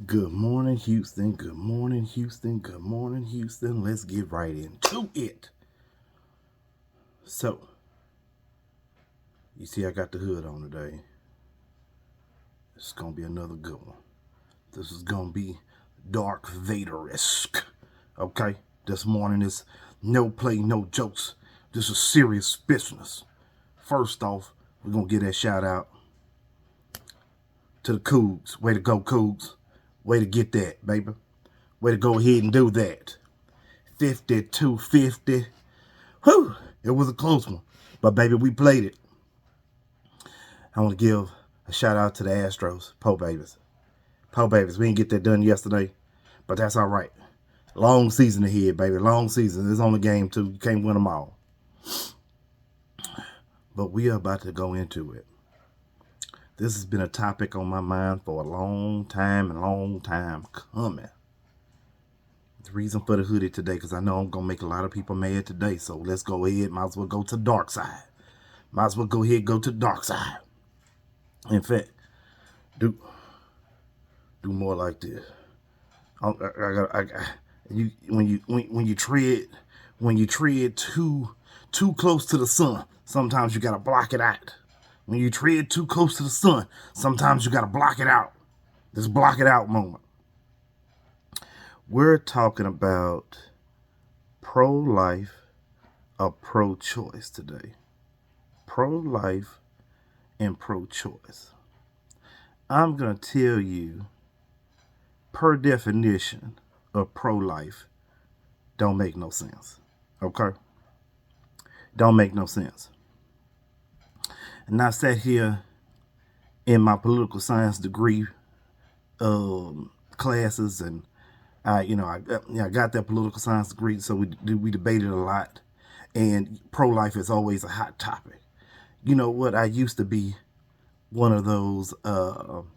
Good morning, Houston. Good morning, Houston. Good morning, Houston. Let's get right into it. So, you see, I got the hood on today. It's going to be another good one. This is going to be Dark Vader-esque. Okay? This morning is no play, no jokes. This is serious business. First off, we're going to give that shout out to the Cougs. Way to go, Cougs. Way to get that, baby. Way to go ahead and do that. 52-50. Whew, it was a close one. But, baby, we played it. I want to give a shout out to the Astros. Po babies. Po babies. We didn't get that done yesterday, but that's all right. Long season ahead, baby. Long season. It's only game 2. You can't win them all. But we are about to go into it. This has been a topic on my mind for a long time coming. The reason for the hoodie today, because I know I'm going to make a lot of people mad today. So let's go ahead. Might as well go to the dark side. Might as well go ahead and go to the dark side. In fact, do more like this. When you tread too close to the sun, sometimes you gotta block it out. When you tread too close to the sun, sometimes you gotta block it out. This block it out moment. We're talking about pro-life or pro-choice today. Pro-life and pro-choice. I'm gonna tell you, per definition of pro-life, don't make no sense. Okay? Don't make no sense. And I sat here in my political science degree classes, and I got that political science degree, so we debated a lot. And pro-life is always a hot topic. You know what? I used to be one of those all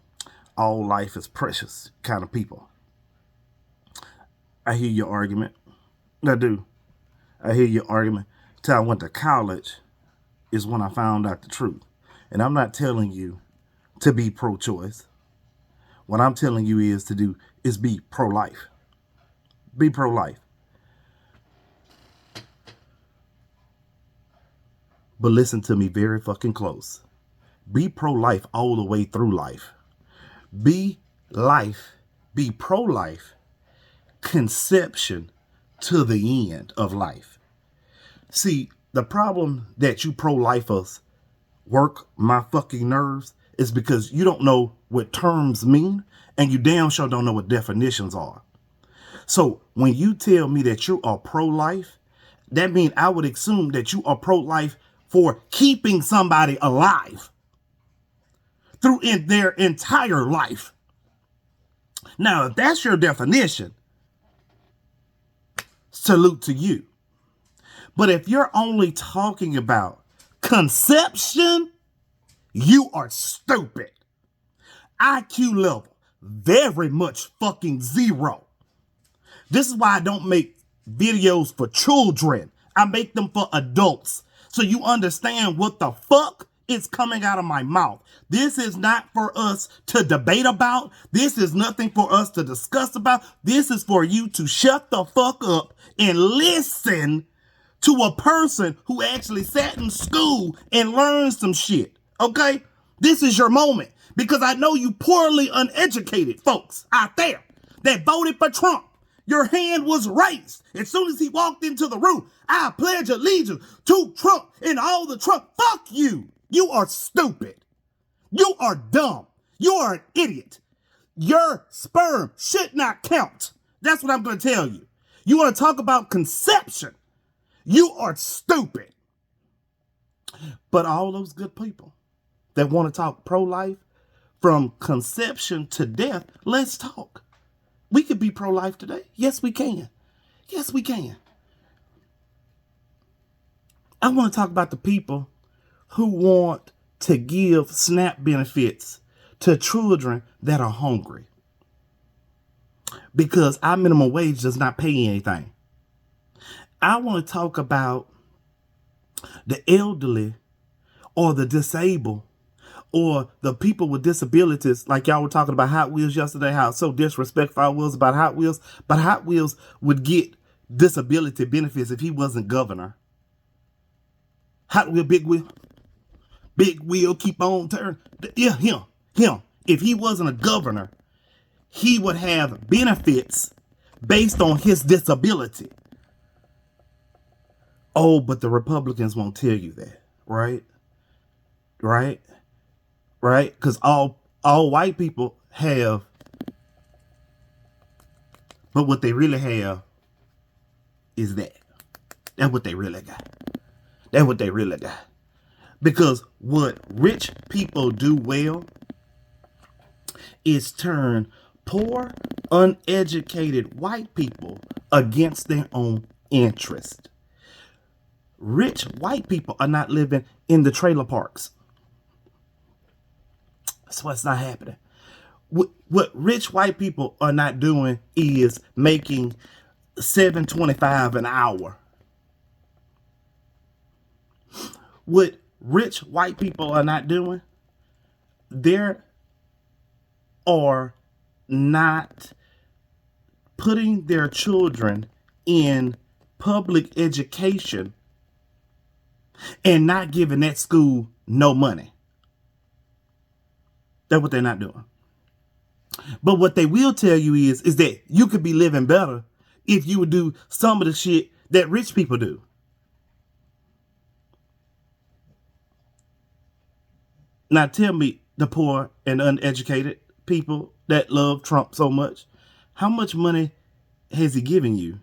life is precious kind of people. I hear your argument. I do. I hear your argument. Till I went to college is when I found out the truth. And I'm not telling you to be pro-choice. What I'm telling you is be pro-life. Be pro-life. But listen to me very fucking close. Be pro-life all the way through life. Be pro-life, conception to the end of life. See, the problem that you pro-lifers work my fucking nerves is because you don't know what terms mean, and you damn sure don't know what definitions are. So when you tell me that you are pro-life, that means I would assume that you are pro-life for keeping somebody alive through their entire life. Now, if that's your definition, salute to you. But if you're only talking about conception, you are stupid. IQ level, very much fucking 0. This is why I don't make videos for children. I make them for adults. So you understand what the fuck is coming out of my mouth. This is not for us to debate about. This is nothing for us to discuss about. This is for you to shut the fuck up and listen to a person who actually sat in school and learned some shit. Okay? This is your moment. Because I know you poorly uneducated folks out there that voted for Trump. Your hand was raised as soon as he walked into the room. I pledge allegiance to Trump and all the Trump. Fuck you. You are stupid. You are dumb. You are an idiot. Your sperm should not count. That's what I'm going to tell you. You want to talk about conception? You are stupid. But all those good people that want to talk pro-life from conception to death, let's talk. We could be pro-life today. Yes, we can. Yes, we can. I want to talk about the people who want to give SNAP benefits to children that are hungry, because our minimum wage does not pay anything. I want to talk about the elderly or the disabled or the people with disabilities, like y'all were talking about Hot Wheels yesterday, how so disrespectful I was about Hot Wheels, but Hot Wheels would get disability benefits if he wasn't governor. Hot Wheel, big wheel, keep on turning. Yeah, him. If he wasn't a governor, he would have benefits based on his disability. Oh, but the Republicans won't tell you that, right? Right? Because all white people have, but what they really have is that. That's what they really got. That's what they really got. Because what rich people do well is turn poor, uneducated white people against their own interest. Rich white people are not living in the trailer parks. That's what's not happening. What rich white people are not doing is making $7.25 an hour. What rich white people are not doing, they are not putting their children in public education and not giving that school no money. That's what they're not doing. But what they will tell you is that you could be living better if you would do some of the shit that rich people do. Now tell me, the poor and uneducated people that love Trump so much, how much money has he given you?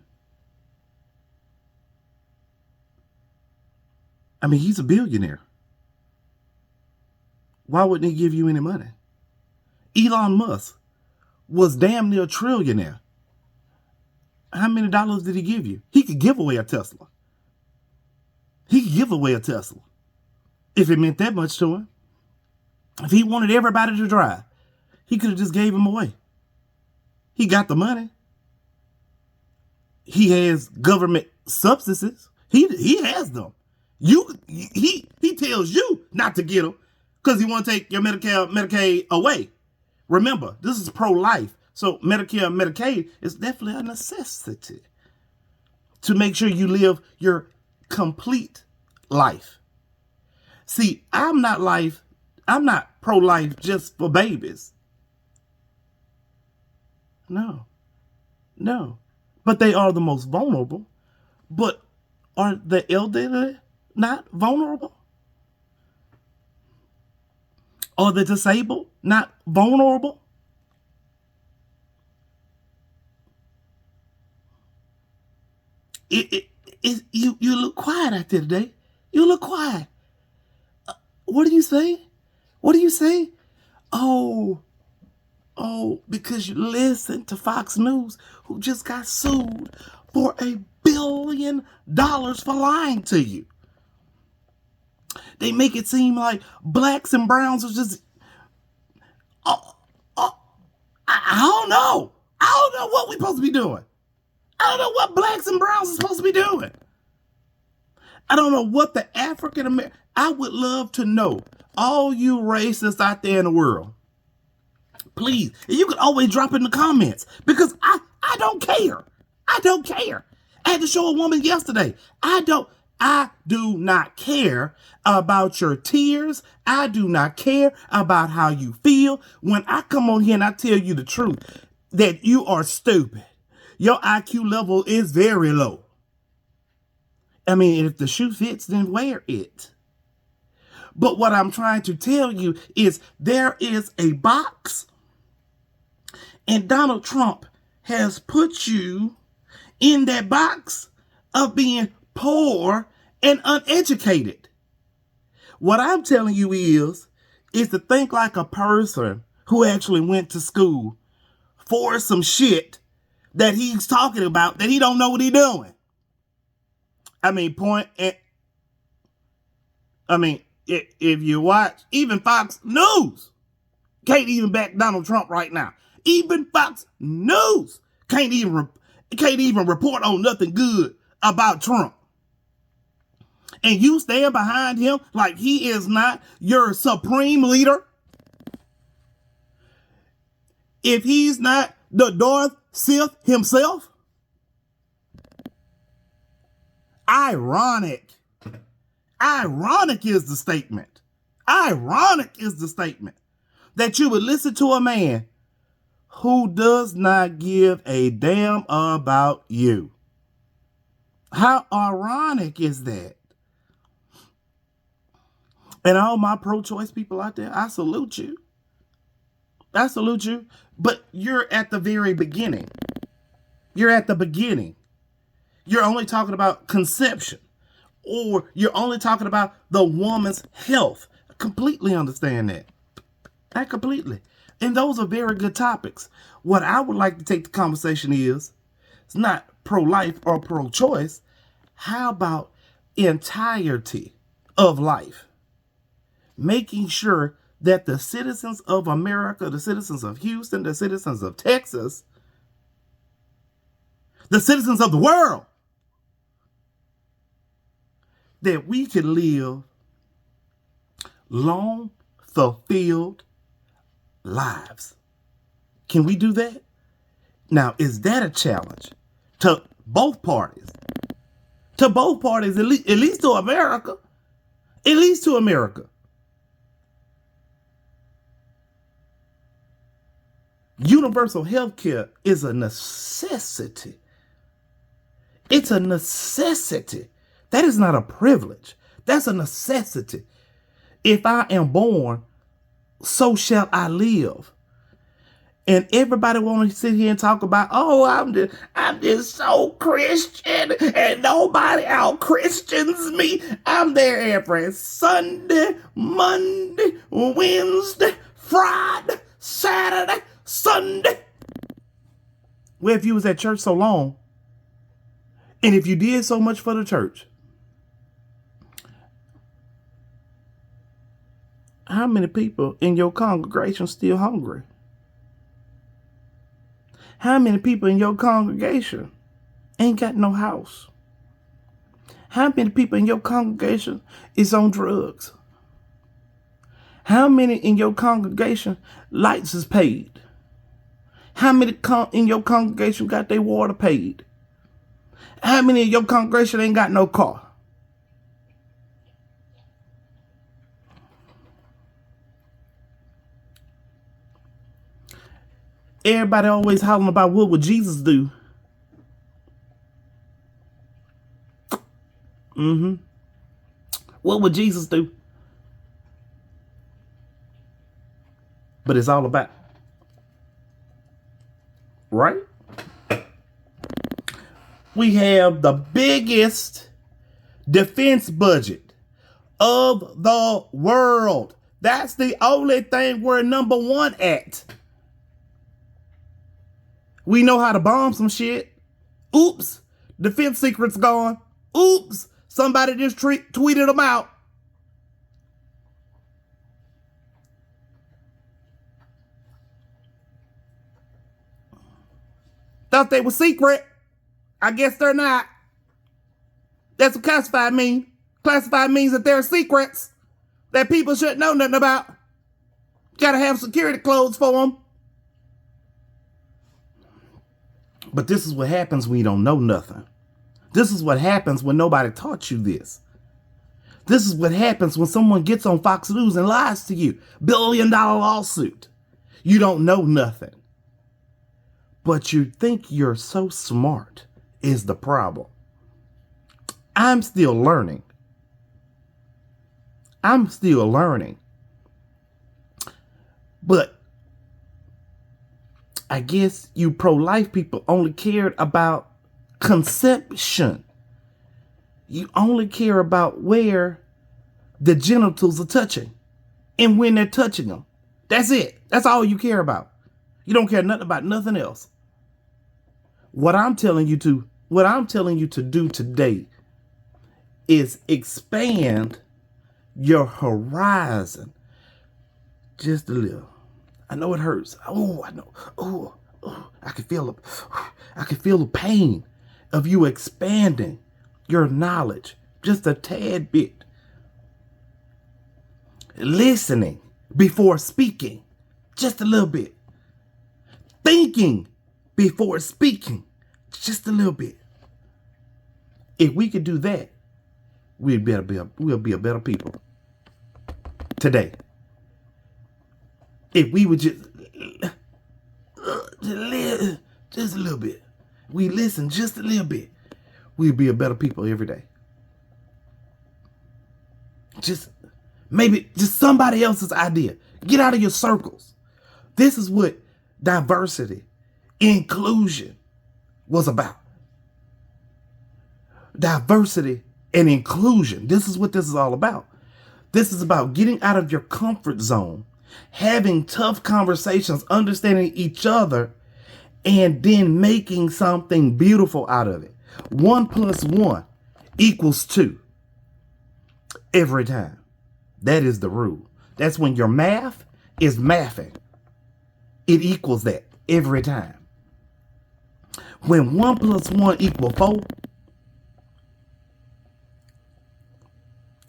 I mean, he's a billionaire. Why wouldn't he give you any money? Elon Musk was damn near a trillionaire. How many dollars did he give you? He could give away a Tesla. He could give away a Tesla if it meant that much to him. If he wanted everybody to drive, he could have just gave them away. He got the money. He has government subsidies. He has them. He tells you not to get them because he want to take your Medicare, Medicaid away. Remember, this is pro-life. So Medicare and Medicaid is definitely a necessity to make sure you live your complete life. See, I'm not pro-life just for babies. No. But they are the most vulnerable. But are the elderly not vulnerable? Are the disabled not vulnerable? You look quiet out there today. You look quiet. What do you say? What do you say? Oh, because you listen to Fox News, who just got sued for $1 billion for lying to you. They make it seem like blacks and browns are just, I don't know. I don't know what we're supposed to be doing. I don't know what blacks and browns are supposed to be doing. I don't know what the African American, I would love to know, all you racists out there in the world, please, you can always drop in the comments because I don't care. I don't care. I had to show a woman yesterday. I do not care about your tears. I do not care about how you feel. When I come on here and I tell you the truth, that you are stupid. Your IQ level is very low. I mean, if the shoe fits, then wear it. But what I'm trying to tell you is there is a box, and Donald Trump has put you in that box of being poor and uneducated. What I'm telling you is to think like a person who actually went to school for some shit that he's talking about that he don't know what he's doing. If you watch, even Fox News can't even back Donald Trump right now. Even Fox News can't even report on nothing good about Trump. And you stand behind him like he is not your supreme leader? If he's not the Darth Sith himself? Ironic. Ironic is the statement. Ironic is the statement that you would listen to a man who does not give a damn about you. How ironic is that? And all my pro-choice people out there, I salute you. I salute you. But you're at the very beginning. You're at the beginning. You're only talking about conception. Or you're only talking about the woman's health. I completely understand that. I completely. And those are very good topics. What I would like to take the conversation is, it's not pro-life or pro-choice. How about entirety of life? Making sure that the citizens of America, the citizens of Houston, the citizens of Texas, the citizens of the world, that we can live long, fulfilled lives. Can we do that? Now, is that a challenge to both parties? To both parties, at least to America. At least to America. Universal health care is a necessity. It's a necessity. That is not a privilege. That's a necessity. If I am born, so shall I live. And everybody want to sit here and talk about, oh, I'm just so Christian and nobody out Christians me. I'm there every Sunday, Monday, Wednesday, Friday, Saturday, Sunday. Well, if you was at church so long, and if you did so much for the church, how many people in your congregation still hungry? How many people in your congregation ain't got no house? How many people in your congregation is on drugs? How many in your congregation lights is paid? How many in your congregation got their water paid? How many in your congregation ain't got no car? Everybody always hollering about what would Jesus do. What would Jesus do? But it's all about, right? We have the biggest defense budget of the world. That's the only thing we're number one at. We know how to bomb some shit. Oops, defense secrets gone. Oops, somebody just tweeted them out. Thought they were secret. I guess they're not. That's what classified means. Classified means that they're secrets that people shouldn't know nothing about. Gotta have security clothes for them. But this is what happens when you don't know nothing. This is what happens when nobody taught you this. This is what happens when someone gets on Fox News and lies to you. $1 billion lawsuit. You don't know nothing. But you think you're so smart is the problem. I'm still learning. I'm still learning. But I guess you pro-life people only cared about conception. You only care about where the genitals are touching and when they're touching them. That's it. That's all you care about. You don't care nothing about nothing else. What I'm telling you to do today is expand your horizon just a little. I know it hurts. Oh, I know. Oh, I can feel the pain of you expanding your knowledge just a tad bit. Listening before speaking, just a little bit. Thinking before speaking, just a little bit. If we could do that, we'll be a better people today. If we would just a little bit, we listen just a little bit, we'd be a better people every day. Maybe just somebody else's idea. Get out of your circles. This is what diversity, inclusion was about. Diversity and inclusion. This is what this is all about. This is about getting out of your comfort zone, having tough conversations, understanding each other, and then making something beautiful out of it. 1 + 1 = 2 every time. That is the rule. That's when your math is mathing. It equals that every time. When 1 + 1 = 4,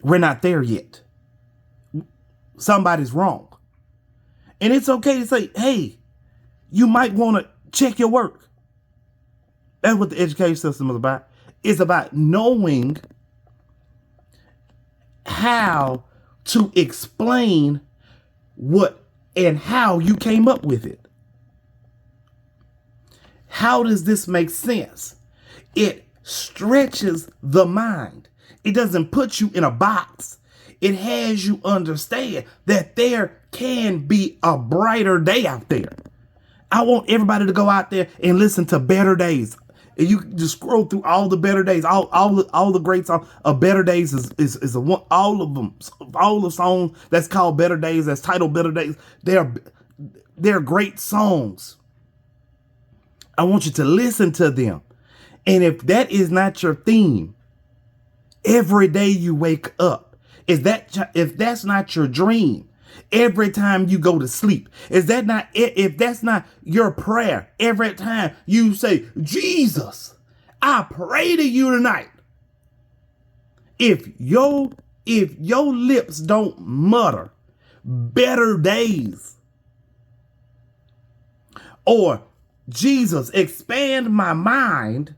we're not there yet. Somebody's wrong. And it's okay to say, hey, you might want to check your work. That's what the education system is about. It's about knowing how to explain what and how you came up with it. How does this make sense? It stretches the mind. It doesn't put you in a box. It has you understand that there can be a brighter day out there. I want everybody to go out there and listen to Better Days. And you can just scroll through all the Better Days, all the great songs. Better Days is a one, all of them, all the songs that's called Better Days, that's titled Better Days. They're great songs. I want you to listen to them. And if that is not your theme, every day you wake up, if that's not your dream, every time you go to sleep, if that's not your prayer, every time you say, Jesus, I pray to you tonight. If your lips don't mutter better days, or Jesus, expand my mind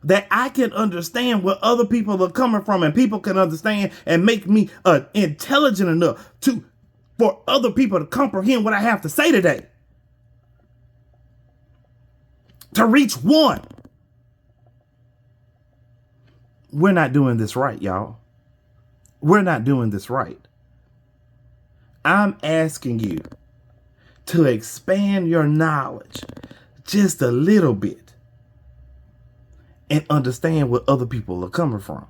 that I can understand where other people are coming from, and people can understand and make me intelligent enough for other people to comprehend what I have to say today. To reach one. We're not doing this right, y'all. We're not doing this right. I'm asking you to expand your knowledge just a little bit and understand where other people are coming from.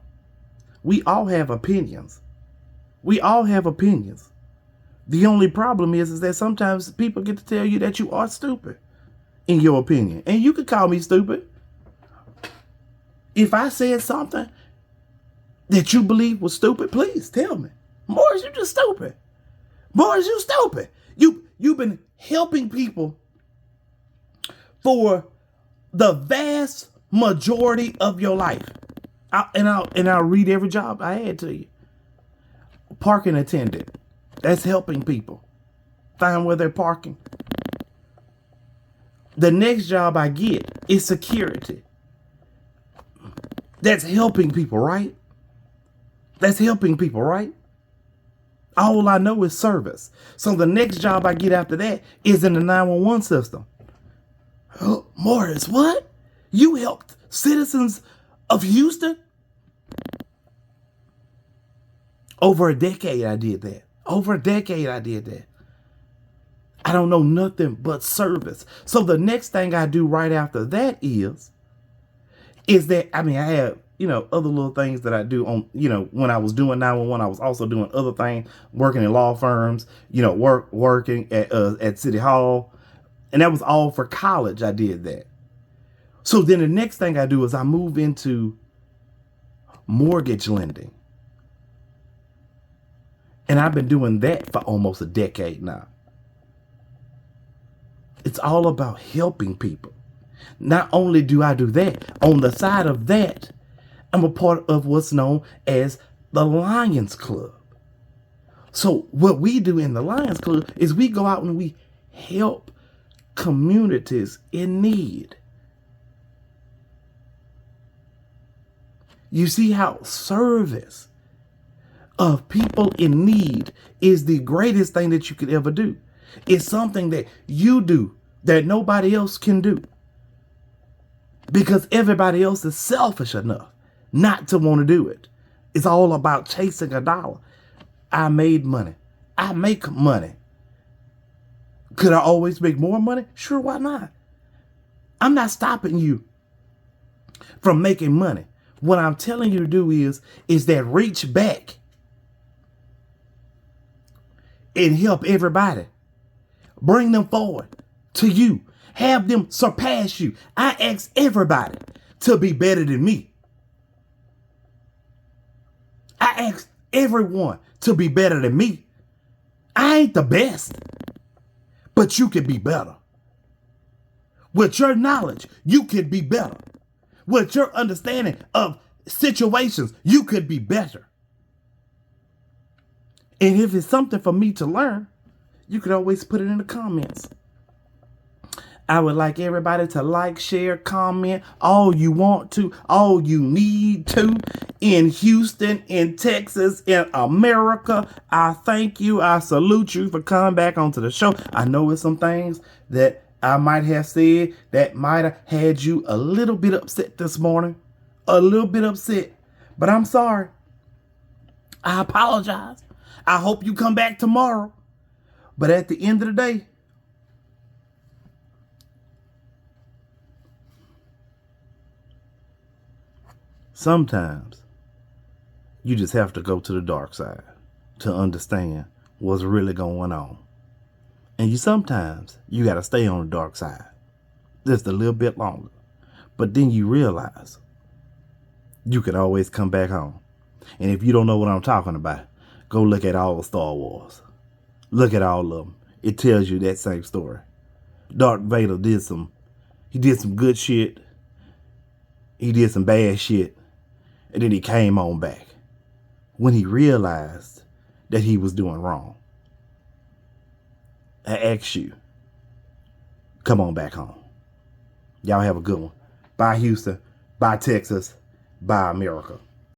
We all have opinions. We all have opinions. The only problem is that sometimes people get to tell you that you are stupid in your opinion. And you could call me stupid. If I said something that you believe was stupid, please tell me. Morris, you just stupid. Morris, you stupid. You've been helping people for the vast majority of your life. I'll read every job I had to you. Parking attendant. That's helping people find where they're parking. The next job I get is security. That's helping people, right? That's helping people, right? All I know is service. So the next job I get after that is in the 911 system. Oh, Morris, what? You helped citizens of Houston? Over a decade I did that. Over a decade I did that. I don't know nothing but service. So the next thing I do right after that is that, I have, other little things that I do on, when I was doing 911, I was also doing other things, working in law firms, working at City Hall. And that was all for college. I did that. So then the next thing I do is I move into mortgage lending. And I've been doing that for almost a decade now. It's all about helping people. Not only do I do that, on the side of that, I'm a part of what's known as the Lions Club. So what we do in the Lions Club is we go out and we help communities in need. You see how service of people in need is the greatest thing that you could ever do. It's something that you do that nobody else can do. Because everybody else is selfish enough not to want to do it. It's all about chasing a dollar. I made money. I make money. Could I always make more money? Sure, why not? I'm not stopping you from making money. What I'm telling you to do is that reach back and help everybody. Bring them forward to you. Have them surpass you. I ask everybody to be better than me. I ask everyone to be better than me. I ain't the best, but you can be better. With your knowledge, you could be better. With your understanding of situations, you could be better. And if it's something for me to learn, you could always put it in the comments. I would like everybody to like, share, comment, all you want to, all you need to. In Houston, in Texas, in America, I thank you. I salute you for coming back onto the show. I know it's some things that I might have said that might have had you a little bit upset this morning. A little bit upset. But I'm sorry. I apologize. I hope you come back tomorrow. But at the end of the day, sometimes you just have to go to the dark side to understand what's really going on. And sometimes you got to stay on the dark side just a little bit longer. But then you realize you can always come back home. And if you don't know what I'm talking about, go look at all Star Wars. Look at all of them. It tells you that same story. Darth Vader did some good shit. He did some bad shit. And then he came on back when he realized that he was doing wrong. I ask you, come on back home. Y'all have a good one. Bye, Houston. Bye, Texas. Bye, America.